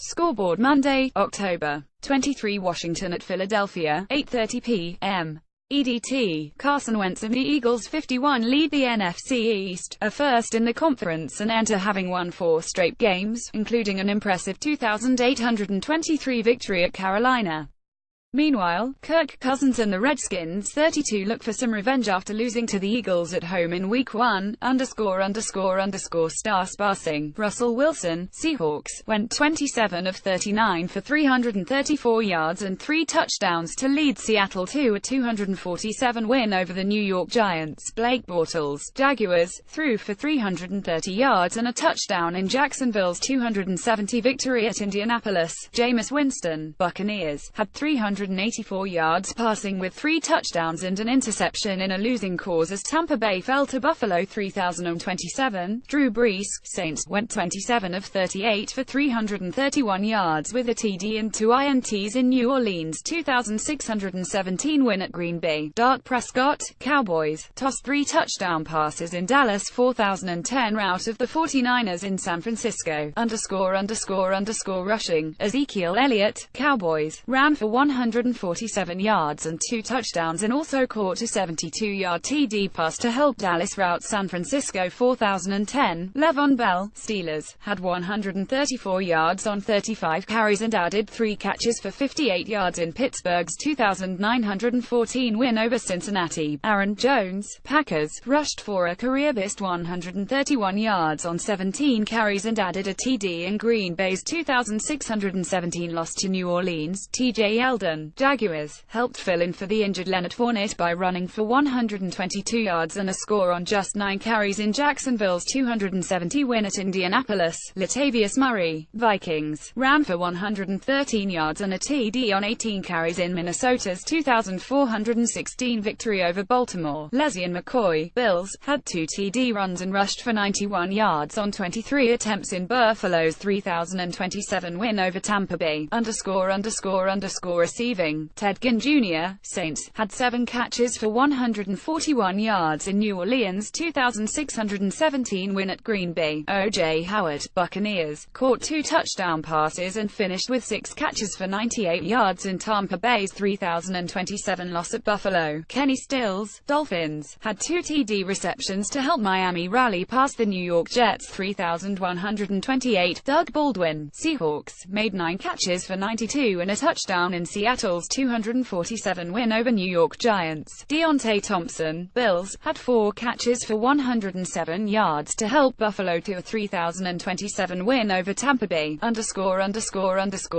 Scoreboard Monday, October 23. Washington at Philadelphia, 8:30 p.m. EDT. Carson Wentz and the Eagles 51 lead the NFC East, are first in the conference and enter having won 4 straight games, including an impressive 2,823 victory at Carolina. Meanwhile, Kirk Cousins and the Redskins 32 look for some revenge after losing to the Eagles at home in Week 1, ___star sparsing. Russell Wilson, Seahawks, went 27 of 39 for 334 yards and 3 touchdowns to lead Seattle to a 247 win over the New York Giants. Blake Bortles, Jaguars, threw for 330 yards and a touchdown in Jacksonville's 270 victory at Indianapolis. Jameis Winston, Buccaneers, had 384 yards passing with 3 touchdowns and an interception in a losing cause as Tampa Bay fell to Buffalo 3,027. Drew Brees, Saints, went 27 of 38 for 331 yards with a TD and 2 INTs in New Orleans' 2,617 win at Green Bay. Dak Prescott, Cowboys, tossed 3 touchdown passes in Dallas' 4,010 rout of the 49ers in San Francisco. Rushing. Ezekiel Elliott, Cowboys, ran for 147 yards and 2 touchdowns and also caught a 72-yard TD pass to help Dallas rout San Francisco 4,010. Le'Veon Bell, Steelers, had 134 yards on 35 carries and added 3 catches for 58 yards in Pittsburgh's 2,914 win over Cincinnati. Aaron Jones, Packers, rushed for a career-best 131 yards on 17 carries and added a TD in Green Bay's 2,617 loss to New Orleans. TJ Yeldon, Jaguars, helped fill in for the injured Leonard Fournette by running for 122 yards and a score on just 9 carries in Jacksonville's 270 win at Indianapolis. Latavius Murray, Vikings, ran for 113 yards and a TD on 18 carries in Minnesota's 2,416 victory over Baltimore. LeSean McCoy, Bills, had 2 TD runs and rushed for 91 yards on 23 attempts in Buffalo's 3,027 win over Tampa Bay. Receiving. Ted Ginn Jr., Saints, had 7 catches for 141 yards in New Orleans' 2,617 win at Green Bay. O.J. Howard, Buccaneers, caught 2 touchdown passes and finished with 6 catches for 98 yards in Tampa Bay's 3,027 loss at Buffalo. Kenny Stills, Dolphins, had 2 TD receptions to help Miami rally past the New York Jets' 3,128. Doug Baldwin, Seahawks, made 9 catches for 92 and a touchdown in Seattle's 247 win over New York Giants. Deontay Thompson, Bills, had 4 catches for 107 yards to help Buffalo to a 3,027 win over Tampa Bay.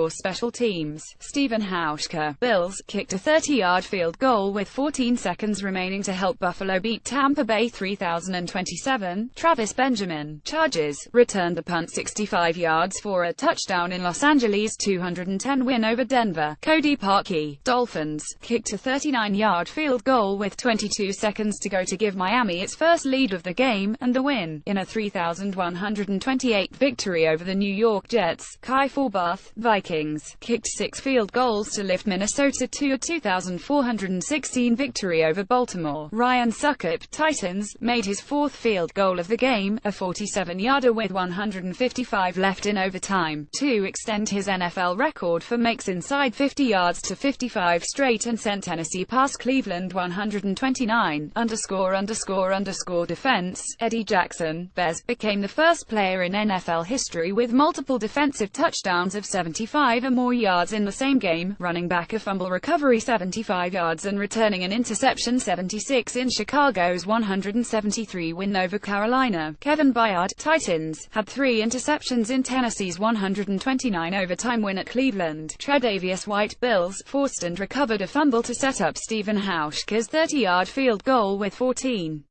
Special teams. Stephen Hauschka, Bills, kicked a 30-yard field goal with 14 seconds remaining to help Buffalo beat Tampa Bay 3,027. Travis Benjamin, Chargers, returned the punt 65 yards for a touchdown in Los Angeles' 210 win over Denver. Cody Parkey, Dolphins, kicked a 39-yard field goal with 22 seconds to go to give Miami its first lead of the game, and the win, in a 3,128 victory over the New York Jets. Kai Forbath, Vikings, kicked 6 field goals to lift Minnesota to a 2,416 victory over Baltimore. Ryan Succop, Titans, made his 4th field goal of the game, a 47-yarder with 155 left in overtime, to extend his NFL record for makes inside 50 yards to 55 straight and sent Tennessee past Cleveland 129. Defense. Eddie Jackson, Bears, became the first player in NFL history with multiple defensive touchdowns of 75 or more yards in the same game, running back a fumble recovery 75 yards and returning an interception 76 in Chicago's 173 win over Carolina. Kevin Byard, Titans, had 3 interceptions in Tennessee's 129 overtime win at Cleveland. Tre'Davious White, Bills, forced and recovered a fumble to set up Stephen Hauschka's 30-yard field goal with 14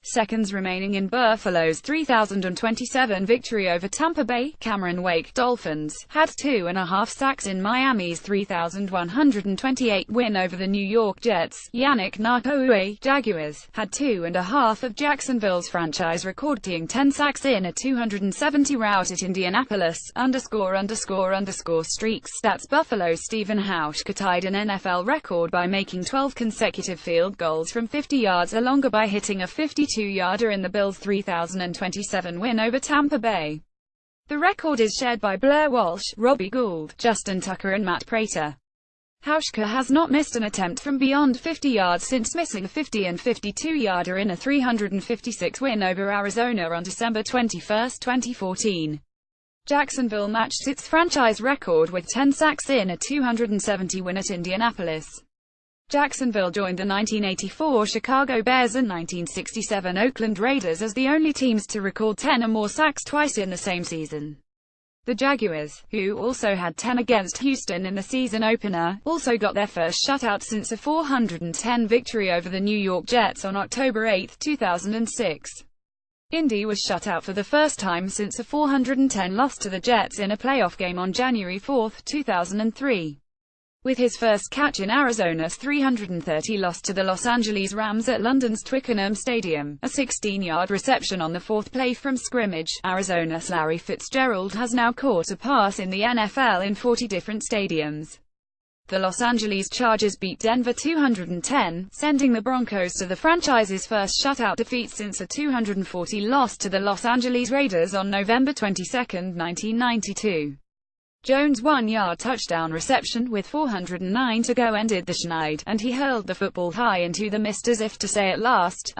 seconds remaining in Buffalo's 3,027 victory over Tampa Bay. Cameron Wake, Dolphins, had 2.5 sacks in Miami's 3,128 win over the New York Jets. Yannick Ngakoue, Jaguars, had 2.5 of Jacksonville's franchise record-tying 10 sacks in a 270 rout at Indianapolis. Streaks. Stats. Buffalo's Stephen Hauschka tied an NFL record by making 12 consecutive field goals from 50 yards or longer by hitting a 52-yarder in the Bills' 3,027 win over Tampa Bay. The record is shared by Blair Walsh, Robbie Gould, Justin Tucker and Matt Prater. Hauschka has not missed an attempt from beyond 50 yards since missing a 50 and 52-yarder in a 356 win over Arizona on December 21, 2014. Jacksonville matched its franchise record with 10 sacks in a 270 win at Indianapolis. Jacksonville joined the 1984 Chicago Bears and 1967 Oakland Raiders as the only teams to record 10 or more sacks twice in the same season. The Jaguars, who also had 10 against Houston in the season opener, also got their first shutout since a 410 victory over the New York Jets on October 8, 2006. Indy was shut out for the first time since a 410 loss to the Jets in a playoff game on January 4, 2003. With his first catch in Arizona's 330 loss to the Los Angeles Rams at London's Twickenham Stadium, a 16-yard reception on the fourth play from scrimmage, Arizona's Larry Fitzgerald has now caught a pass in the NFL in 40 different stadiums. The Los Angeles Chargers beat Denver 210, sending the Broncos to the franchise's first shutout defeat since a 240 loss to the Los Angeles Raiders on November 22, 1992. Jones' one-yard touchdown reception with 409 to go ended the schneid, and he hurled the football high into the mist as if to say at last,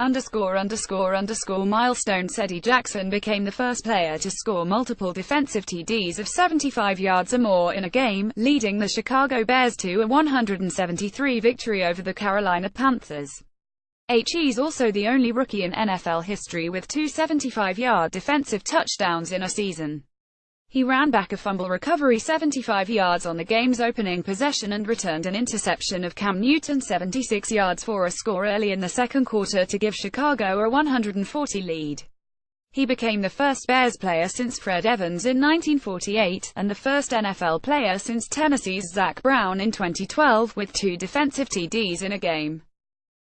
milestone. Eddie Jackson became the first player to score multiple defensive TDs of 75 yards or more in a game, leading the Chicago Bears to a 173 victory over the Carolina Panthers. He's also the only rookie in NFL history with two 75-yard defensive touchdowns in a season. He ran back a fumble recovery 75 yards on the game's opening possession and returned an interception of Cam Newton 76 yards for a score early in the second quarter to give Chicago a 140 lead. He became the first Bears player since Fred Evans in 1948, and the first NFL player since Tennessee's Zach Brown in 2012, with two defensive TDs in a game.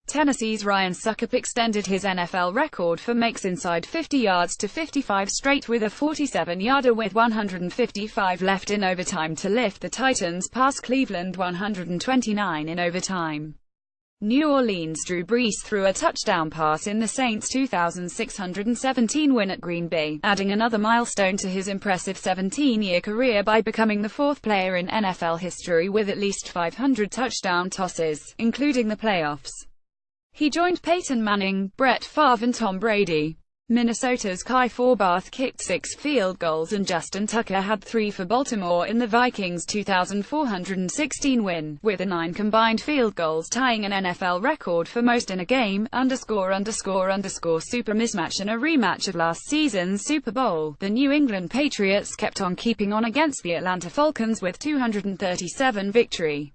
Tennessee's Ryan Succop extended his NFL record for makes inside 50 yards to 55 straight with a 47-yarder with 155 left in overtime to lift the Titans past Cleveland 129 in overtime. New Orleans' Drew Brees threw a touchdown pass in the Saints' 2,617 win at Green Bay, adding another milestone to his impressive 17-year career by becoming the fourth player in NFL history with at least 500 touchdown tosses, including the playoffs. He joined Peyton Manning, Brett Favre and Tom Brady. Minnesota's Kai Forbath kicked 6 field goals and Justin Tucker had 3 for Baltimore in the Vikings' 2,416 win, with a 9 combined field goals tying an NFL record for most in a game, super mismatch and a rematch of last season's Super Bowl. The New England Patriots kept on keeping on against the Atlanta Falcons with 237 victory.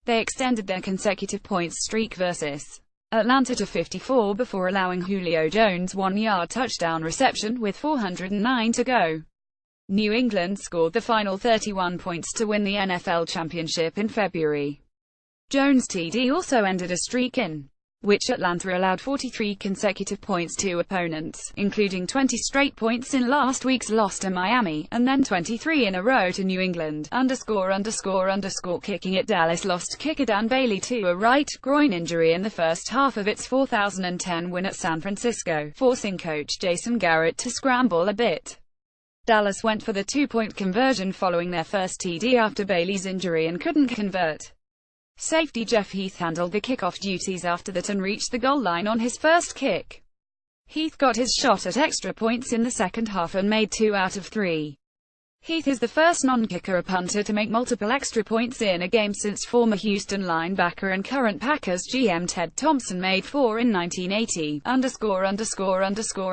They extended their consecutive points streak versus Atlanta to 54 before allowing Julio Jones' one-yard touchdown reception with 409 to go. New England scored the final 31 points to win the NFL championship in February. Jones' TD also ended a streak in which Atlanta allowed 43 consecutive points to opponents, including 20 straight points in last week's loss to Miami, and then 23 in a row to New England. Kicking it. Dallas lost kicker Dan Bailey to a right groin injury in the first half of its 2010 win at San Francisco, forcing coach Jason Garrett to scramble a bit. Dallas went for the two-point conversion following their first TD after Bailey's injury and couldn't convert. Safety Jeff Heath handled the kickoff duties after that and reached the goal line on his first kick. Heath got his shot at extra points in the second half and made 2 out of 3. Heath is the first non-kicker or punter to make multiple extra points in a game since former Houston linebacker and current Packers GM Ted Thompson made 4 in 1980.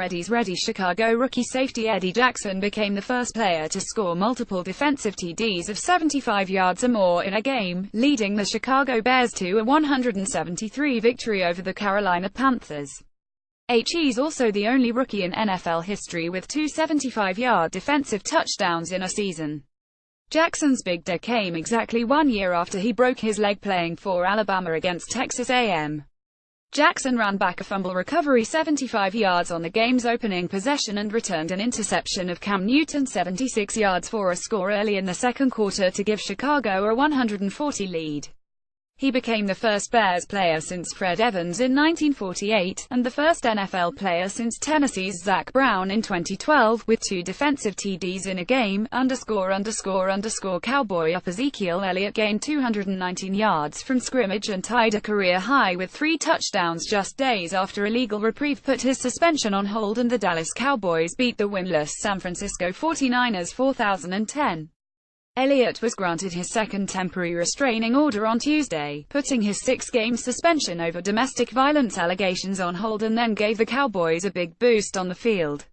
Eddie's ready. Chicago rookie safety Eddie Jackson became the first player to score multiple defensive TDs of 75 yards or more in a game, leading the Chicago Bears to a 173 victory over the Carolina Panthers. He's also the only rookie in NFL history with 2 75-yard defensive touchdowns in a season. Jackson's big day came exactly 1 year after he broke his leg playing for Alabama against Texas A&M. Jackson ran back a fumble recovery 75 yards on the game's opening possession and returned an interception of Cam Newton 76 yards for a score early in the second quarter to give Chicago a 140 lead. He became the first Bears player since Fred Evans in 1948, and the first NFL player since Tennessee's Zach Brown in 2012, with 2 defensive TDs in a game. Cowboy up. Ezekiel Elliott gained 219 yards from scrimmage and tied a career high with 3 touchdowns just days after a legal reprieve put his suspension on hold and the Dallas Cowboys beat the winless San Francisco 49ers 4010. Elliott was granted his second temporary restraining order on Tuesday, putting his 6-game suspension over domestic violence allegations on hold, and then gave the Cowboys a big boost on the field.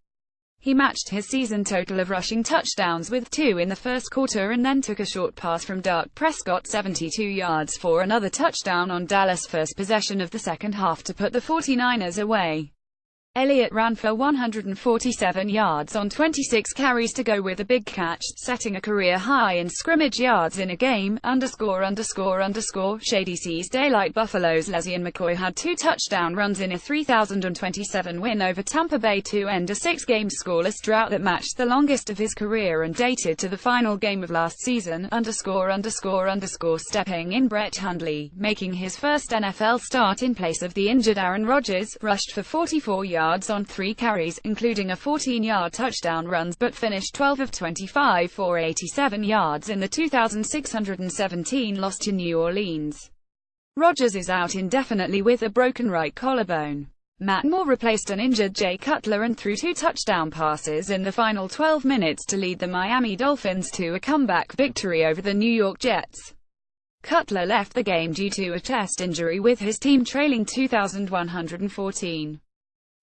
He matched his season total of rushing touchdowns with 2 in the first quarter and then took a short pass from Dak Prescott 72 yards for another touchdown on Dallas' first possession of the second half to put the 49ers away. Elliott ran for 147 yards on 26 carries to go with a big catch, setting a career high in scrimmage yards in a game. Shady Seas Daylight. Buffalo's LeSean McCoy had 2 touchdown runs in a 3,027 win over Tampa Bay to end a 6-game scoreless drought that matched the longest of his career and dated to the final game of last season. Stepping in, Brett Hundley, making his first NFL start in place of the injured Aaron Rodgers, rushed for 44 yards on 3 carries, including a 14-yard touchdown run, but finished 12 of 25 for 87 yards in the 2,617 loss to New Orleans. Rodgers is out indefinitely with a broken right collarbone. Matt Moore replaced an injured Jay Cutler and threw 2 touchdown passes in the final 12 minutes to lead the Miami Dolphins to a comeback victory over the New York Jets. Cutler left the game due to a chest injury, with his team trailing 2,114.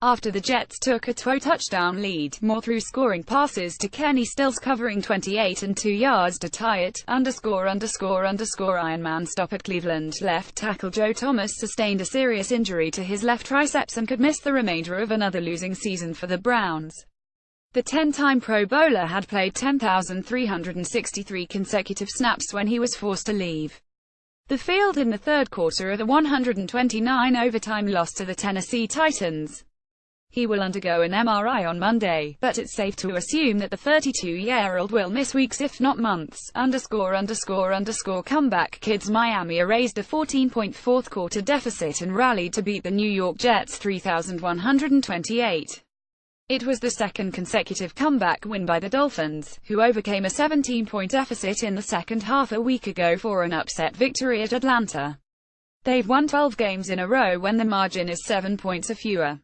After the Jets took a 2-touchdown lead, Moore threw scoring passes to Kenny Stills covering 28 and 2 yards to tie it. Ironman stop at Cleveland. Left tackle Joe Thomas sustained a serious injury to his left triceps and could miss the remainder of another losing season for the Browns. The 10-time Pro Bowler had played 10,363 consecutive snaps when he was forced to leave the field in the third quarter of the 129 overtime loss to the Tennessee Titans. He will undergo an MRI on Monday, but it's safe to assume that the 32-year-old will miss weeks if not months. Comeback kids. Miami erased a 14-point fourth-quarter deficit and rallied to beat the New York Jets 3,128. It was the second consecutive comeback win by the Dolphins, who overcame a 17-point deficit in the second half a week ago for an upset victory at Atlanta. They've won 12 games in a row when the margin is 7 points or fewer.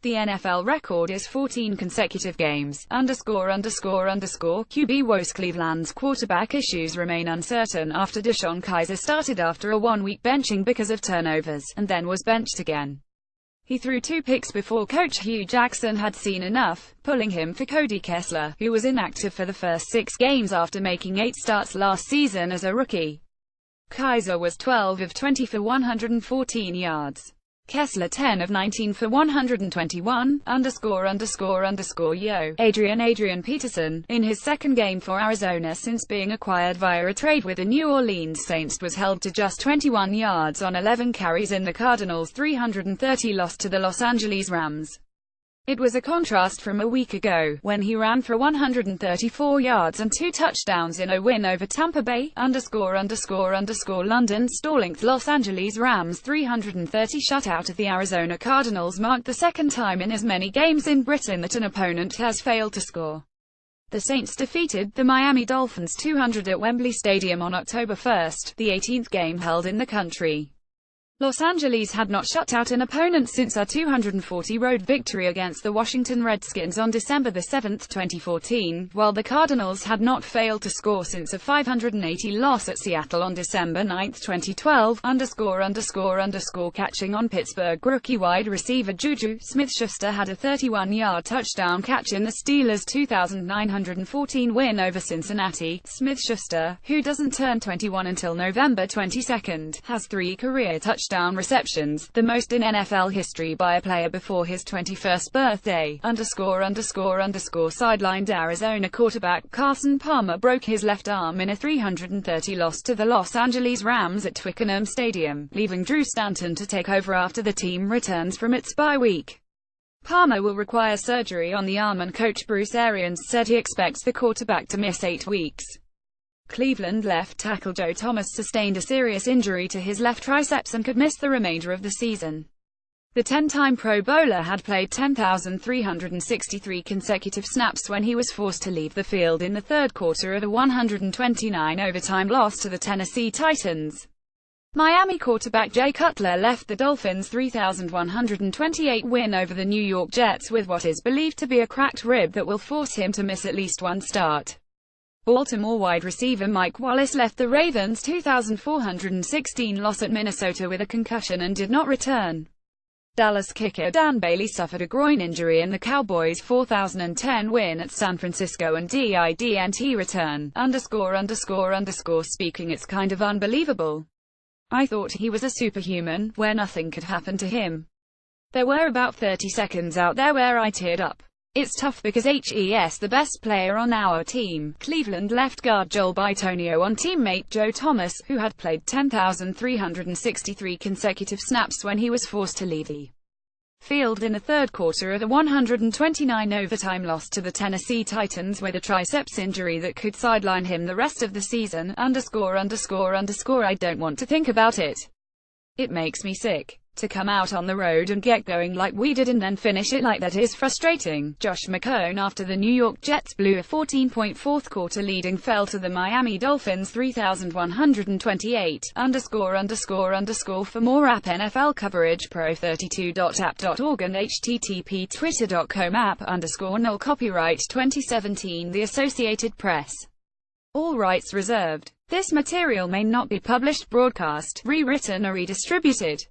The NFL record is 14 consecutive games. QB woes. Cleveland's quarterback issues remain uncertain after DeShone Kizer started after a 1-week benching because of turnovers, and then was benched again. He threw 2 picks before coach Hugh Jackson had seen enough, pulling him for Cody Kessler, who was inactive for the first 6 games after making 8 starts last season as a rookie. Kizer was 12 of 20 for 114 yards. Kessler 10 of 19 for 121. Adrian Peterson, in his second game for Arizona since being acquired via a trade with the New Orleans Saints, was held to just 21 yards on 11 carries in the Cardinals' 330 loss to the Los Angeles Rams. It was a contrast from a week ago, when he ran for 134 yards and 2 touchdowns in a win over Tampa Bay. London Stallings. Los Angeles Rams' 330 shutout of the Arizona Cardinals marked the second time in as many games in Britain that an opponent has failed to score. The Saints defeated the Miami Dolphins 200 at Wembley Stadium on October 1, the 18th game held in the country. Los Angeles had not shut out an opponent since a 240 road victory against the Washington Redskins on December 7, 2014, while the Cardinals had not failed to score since a 580 loss at Seattle on December 9, 2012. Catching on. Pittsburgh rookie wide receiver Juju Smith-Schuster had a 31-yard touchdown catch in the Steelers' 2,914 win over Cincinnati. Smith-Schuster, who doesn't turn 21 until November 22, has 3 career touchdowns receptions, the most in NFL history by a player before his 21st birthday. Sidelined. Arizona quarterback Carson Palmer broke his left arm in a 330 loss to the Los Angeles Rams at Twickenham Stadium, leaving Drew Stanton to take over after the team returns from its bye week. Palmer will require surgery on the arm, and coach Bruce Arians said he expects the quarterback to miss 8 weeks. Cleveland left tackle Joe Thomas sustained a serious injury to his left triceps and could miss the remainder of the season. The 10-time Pro Bowler had played 10,363 consecutive snaps when he was forced to leave the field in the third quarter of a 129-overtime loss to the Tennessee Titans. Miami quarterback Jay Cutler left the Dolphins' 3,128 win over the New York Jets with what is believed to be a cracked rib that will force him to miss at least one start. Baltimore wide receiver Mike Wallace left the Ravens' 2,416 loss at Minnesota with a concussion and did not return. Dallas kicker Dan Bailey suffered a groin injury in the Cowboys' 4010 win at San Francisco and didn't return. Speaking, it's kind of unbelievable. I thought he was a superhuman, where nothing could happen to him. There were about 30 seconds out there where I teared up. It's tough because he's the best player on our team. Cleveland left guard Joel Bitonio on teammate Joe Thomas, who had played 10,363 consecutive snaps when he was forced to leave the field in the third quarter of the 129-overtime loss to the Tennessee Titans with a triceps injury that could sideline him the rest of the season. I don't want to think about it. It makes me sick. To come out on the road and get going like we did and then finish it like that is frustrating. Josh McCown after the New York Jets blew a 14-point fourth-quarter lead and fell to the Miami Dolphins 3,128. For more app NFL coverage pro32.app.org and http twitter.com/app_null copyright 2017 The Associated Press. All rights reserved. This material may not be published, broadcast, rewritten or redistributed.